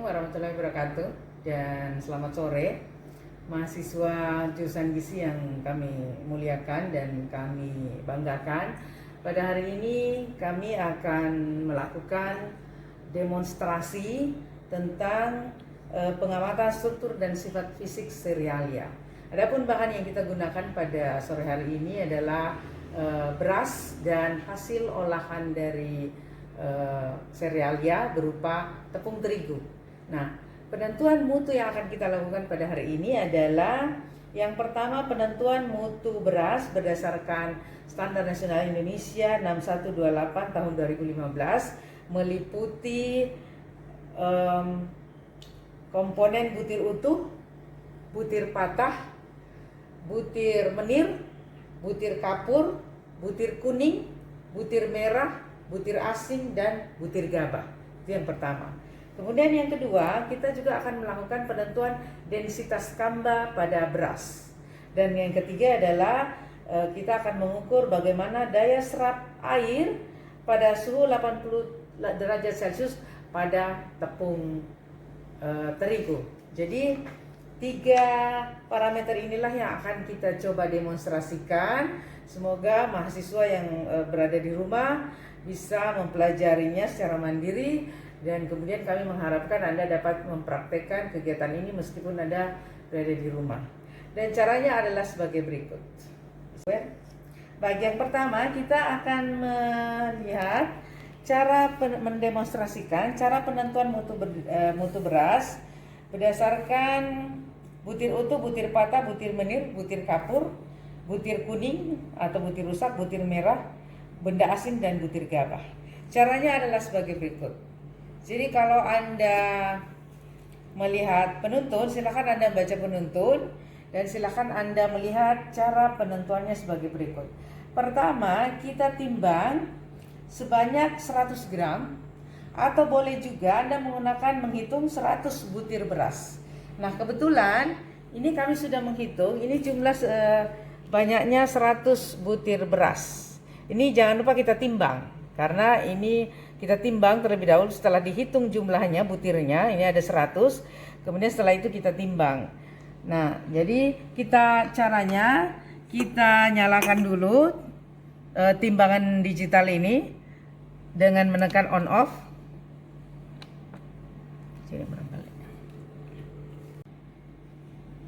warahmatullahi wabarakatuh dan selamat sore mahasiswa jurusan gizi yang kami muliakan dan kami banggakan. Pada hari ini kami akan melakukan demonstrasi tentang pengamatan struktur dan sifat fisik serealia. Adapun bahan yang kita gunakan pada sore hari ini adalah beras dan hasil olahan dari serealia berupa tepung terigu. Nah, penentuan mutu yang akan kita lakukan pada hari ini adalah yang pertama, penentuan mutu beras berdasarkan Standar Nasional Indonesia 6128 tahun 2015 meliputi komponen butir utuh, butir patah, butir menir, butir kapur, butir kuning, butir merah, butir asin, dan butir gabah. Itu yang pertama. Kemudian yang kedua, kita juga akan melakukan penentuan densitas kamba pada beras. Dan yang ketiga adalah kita akan mengukur bagaimana daya serap air pada suhu 80 derajat Celcius pada tepung terigu. Jadi 3 parameter inilah yang akan kita coba demonstrasikan. Semoga mahasiswa yang berada di rumah bisa mempelajarinya secara mandiri, dan kemudian kami mengharapkan Anda dapat mempraktekkan kegiatan ini meskipun Anda berada di rumah. Dan caranya adalah sebagai berikut. Bagian pertama, kita akan melihat cara mendemonstrasikan cara penentuan mutu beras berdasarkan butir utuh, butir patah, butir menir, butir kapur, butir kuning atau butir rusak, butir merah, benda asin, dan butir gabah. Caranya adalah sebagai berikut. Jadi kalau Anda melihat penuntun, silakan Anda baca penuntun dan silakan Anda melihat cara penentuannya sebagai berikut. Pertama, kita timbang sebanyak 100 gram atau boleh juga Anda menghitung 100 butir beras. Nah, kebetulan ini kami sudah menghitung, ini jumlah banyaknya 100 butir beras. Ini jangan lupa kita timbang, karena ini kita timbang terlebih dahulu. Setelah dihitung jumlahnya, butirnya, ini ada 100, kemudian setelah itu kita timbang. Nah, jadi caranya kita nyalakan dulu timbangan digital ini dengan menekan on off.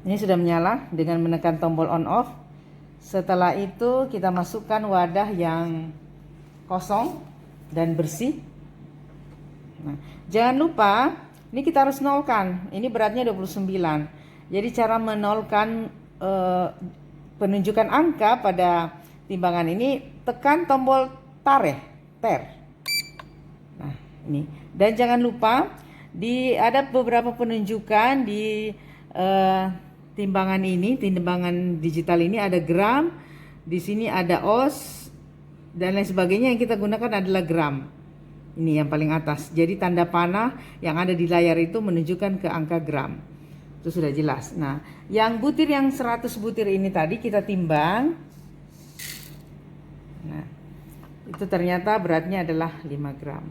Ini sudah menyala dengan menekan tombol on off. Setelah itu kita masukkan wadah yang kosong dan bersih. Nah, jangan lupa ini kita harus nolkan. Ini beratnya 29. Jadi cara menolkan penunjukan angka pada timbangan ini, tekan tombol ter. Nah, ini. Dan jangan lupa ada beberapa penunjukan di timbangan ini, timbangan digital ini, ada gram, di sini ada oz dan lain sebagainya. Yang kita gunakan adalah gram. Ini yang paling atas. Jadi tanda panah yang ada di layar itu menunjukkan ke angka gram. Itu sudah jelas. Nah, yang 100 butir ini tadi kita timbang. Nah, itu ternyata beratnya adalah 5 gram.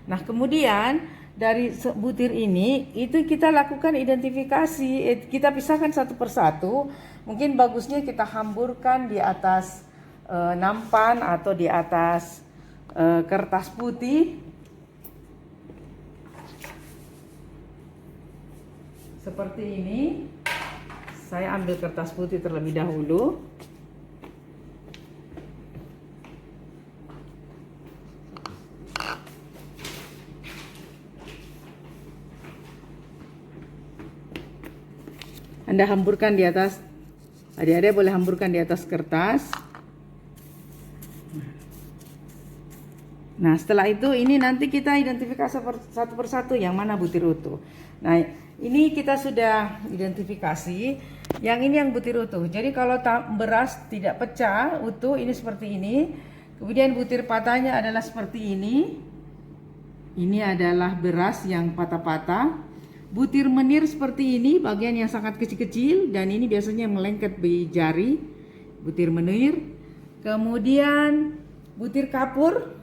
Nah, kemudian dari butir ini itu kita lakukan identifikasi, kita pisahkan satu persatu. Mungkin bagusnya kita hamburkan di atas nampan atau di atas kertas putih seperti ini. Saya ambil kertas putih terlebih dahulu. Anda hamburkan di atas, adik-adik boleh hamburkan di atas kertas. Nah, setelah itu ini nanti kita identifikasi satu persatu yang mana butir utuh. Nah, ini kita sudah identifikasi. Yang ini yang butir utuh. Jadi kalau beras tidak pecah utuh, ini seperti ini. Kemudian butir patahnya adalah seperti ini. Ini adalah beras yang patah-patah. Butir menir seperti ini, bagian yang sangat kecil-kecil, dan ini biasanya melengket di jari, butir menir. Kemudian butir kapur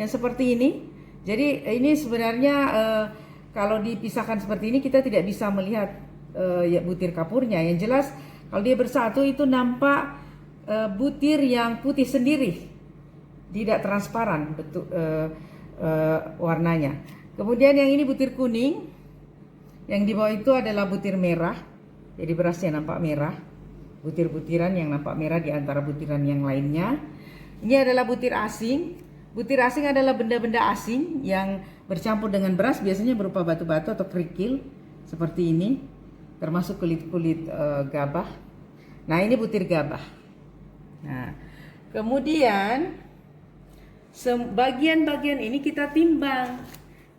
yang seperti ini. Jadi ini sebenarnya kalau dipisahkan seperti ini kita tidak bisa melihat ya butir kapurnya. Yang jelas kalau dia bersatu itu nampak butir yang putih sendiri, tidak transparan betul warnanya. Kemudian yang ini butir kuning, yang di bawah itu adalah butir merah. Jadi berasnya nampak merah, butir-butiran yang nampak merah di antara butiran yang lainnya. Ini adalah butir asing. Butir asing adalah benda-benda asing yang bercampur dengan beras, biasanya berupa batu-batu atau kerikil seperti ini, termasuk kulit-kulit gabah. Nah, ini butir gabah. Nah, kemudian bagian-bagian ini kita timbang.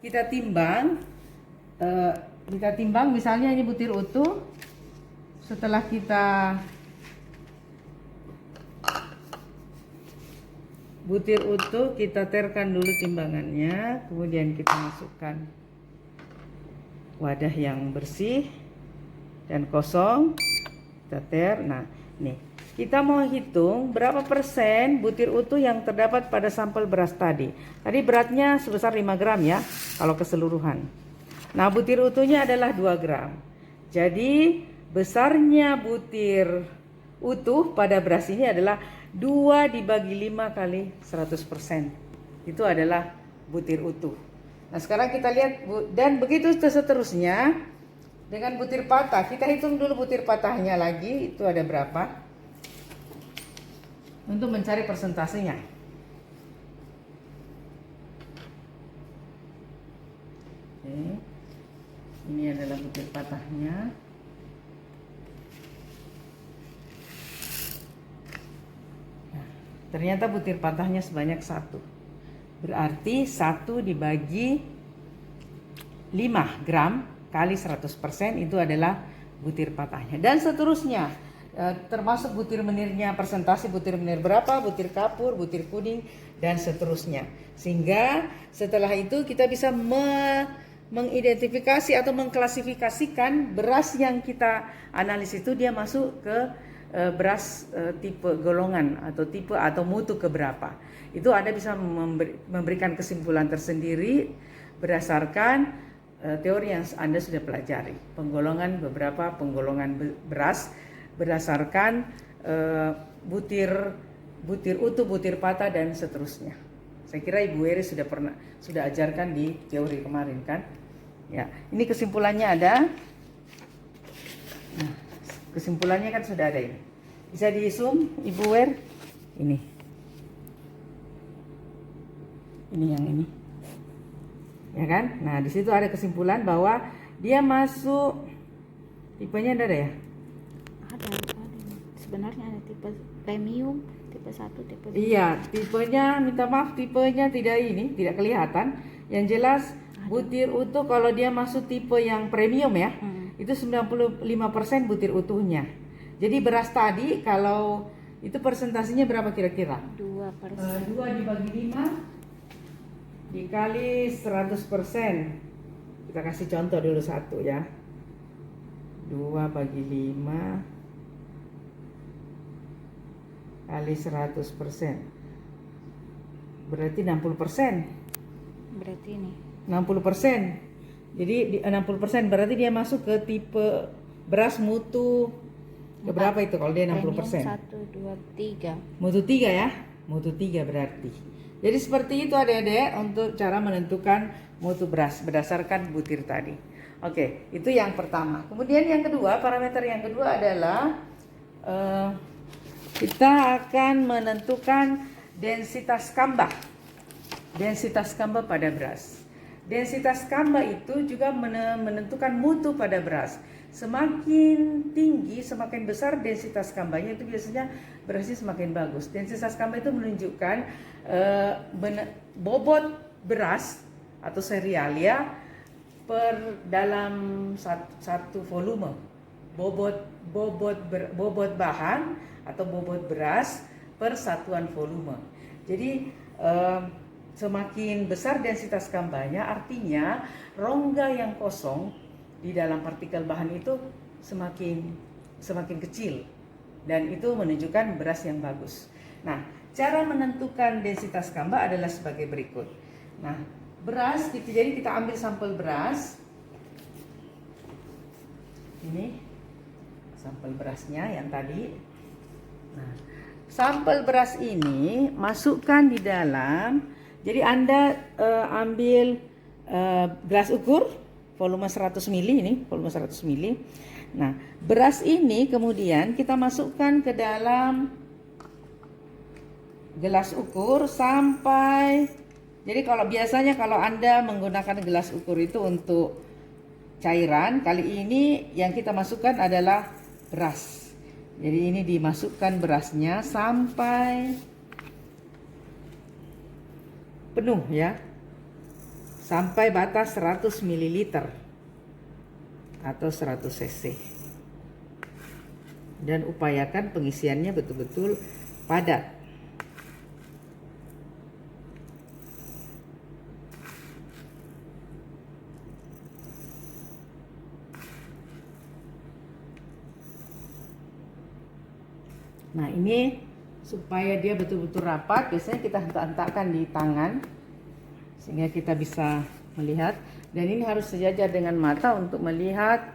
Kita timbang, misalnya ini butir utuh. Setelah kita butir utuh, kita terkan dulu timbangannya, kemudian kita masukkan wadah yang bersih dan kosong, kita ter. Nah, nih kita mau hitung berapa persen butir utuh yang terdapat pada sampel beras tadi. Tadi beratnya sebesar 5 gram ya, kalau keseluruhan. Nah, butir utuhnya adalah 2 gram. Jadi besarnya butir utuh pada beras ini adalah 2 dibagi 5 kali 100%. Itu adalah butir utuh. Nah, sekarang kita lihat, dan begitu seterusnya dengan butir patah. Kita hitung dulu butir patahnya lagi, itu ada berapa, untuk mencari persentasenya. Oke. Ini adalah butir patahnya. Ternyata butir patahnya sebanyak 1. Berarti 1 dibagi 5 gram kali 100% itu adalah butir patahnya. Dan seterusnya, termasuk butir menirnya, persentase butir menir berapa, butir kapur, butir kuning, dan seterusnya. Sehingga setelah itu kita bisa mengidentifikasi atau mengklasifikasikan beras yang kita analisis itu dia masuk ke beras tipe golongan atau tipe atau mutu keberapa. Itu Anda bisa memberikan kesimpulan tersendiri berdasarkan teori yang Anda sudah pelajari. Penggolongan beberapa penggolongan beras berdasarkan butir utuh, butir patah, dan seterusnya. Saya kira Ibu Eri sudah ajarkan di teori kemarin kan? Ya, ini kesimpulannya ada. Nah, kesimpulannya kan sudah ada ini. Bisa di zoom Ibu Wer. Ini yang ini. Ya kan? Nah, di situ ada kesimpulan bahwa dia masuk tipenya ada ya? Ada. Sebenarnya ada tipe premium, tipe 1, tipe 2. Iya, tipenya, minta maaf, tipenya tidak kelihatan. Yang jelas butir utuh kalau dia masuk tipe yang premium ya. Itu 95% butir utuhnya. Jadi beras tadi kalau itu persentasenya berapa kira-kira? 2%. 2 dibagi 5 dikali 100%. Kita kasih contoh dulu satu ya. 2 bagi 5 kali 100%. Berarti 60%. Berarti ini 60%. Jadi 60% berarti dia masuk ke tipe beras mutu keberapa itu kalau dia 60%? 1, 2, 3. Mutu 3 ya. Mutu 3 berarti. Jadi seperti itu adik-adik untuk cara menentukan mutu beras berdasarkan butir tadi. Oke, itu yang pertama. Kemudian yang kedua, parameter yang kedua adalah kita akan menentukan densitas kamba. Densitas kamba pada beras. Densitas kamba itu juga menentukan mutu pada beras. Semakin tinggi, semakin besar densitas kambanya itu biasanya berasnya semakin bagus. Densitas kamba itu menunjukkan bobot beras atau serialia per dalam satu volume. Bobot bahan atau bobot beras per satuan volume. Jadi semakin besar densitas kambanya, artinya rongga yang kosong di dalam partikel bahan itu semakin kecil, dan itu menunjukkan beras yang bagus. Nah, cara menentukan densitas kamba adalah sebagai berikut. Nah, beras, jadi kita ambil sampel beras, Ini sampel berasnya yang tadi. Nah, sampel beras ini masukkan di dalam. Jadi Anda ambil gelas ukur volume 100 ml ini, volume 100 ml. Nah, beras ini kemudian kita masukkan ke dalam gelas ukur sampai, jadi kalau biasanya kalau Anda menggunakan gelas ukur itu untuk cairan, kali ini yang kita masukkan adalah beras. Jadi ini dimasukkan berasnya sampai penuh ya. Sampai batas 100 ml atau 100 cc. Dan upayakan pengisiannya betul-betul padat. Nah, ini supaya dia betul-betul rapat, biasanya kita hentak-hentakkan di tangan sehingga kita bisa melihat, dan ini harus sejajar dengan mata untuk melihat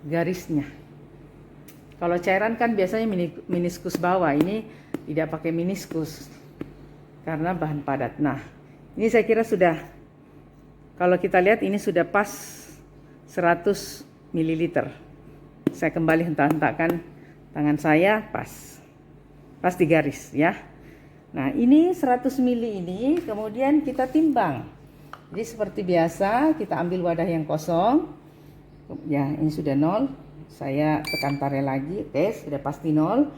garisnya. Kalau cairan kan biasanya meniskus bawah, ini tidak pakai meniskus karena bahan padat. Nah, ini saya kira sudah, kalau kita lihat ini sudah pas 100 ml. Saya kembali hentak-hentakkan tangan saya, pas di garis ya. Nah, ini 100 ml ini kemudian kita timbang. Jadi seperti biasa kita ambil wadah yang kosong. Ya, ini sudah 0. Saya tekan tarik lagi. Oke, sudah pasti 0.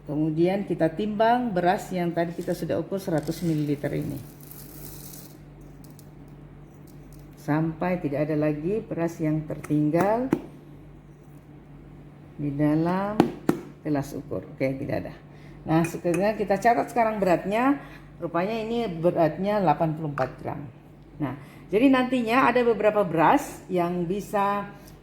Kemudian kita timbang beras yang tadi kita sudah ukur 100 ml ini. Sampai tidak ada lagi beras yang tertinggal di dalam gelas ukur. Oke, tidak ada. Nah, sekarang kita catat sekarang beratnya. Rupanya ini beratnya 84 gram. Nah, jadi nantinya ada beberapa beras yang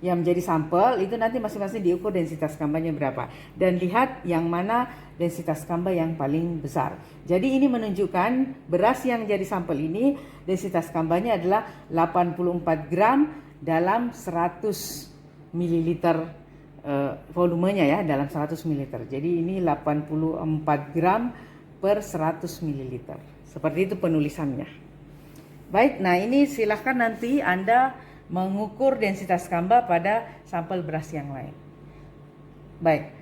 menjadi sampel, itu nanti masing-masing diukur densitas gambanya berapa. Dan lihat yang mana densitas gamba yang paling besar. Jadi ini menunjukkan beras yang jadi sampel ini densitas gambanya adalah 84 gram dalam 100 ml volumenya ya, dalam 100 ml. Jadi ini 84 gram per 100 ml. Seperti itu penulisannya. Baik, nah ini silahkan nanti Anda mengukur densitas gamba pada sampel beras yang lain. Baik.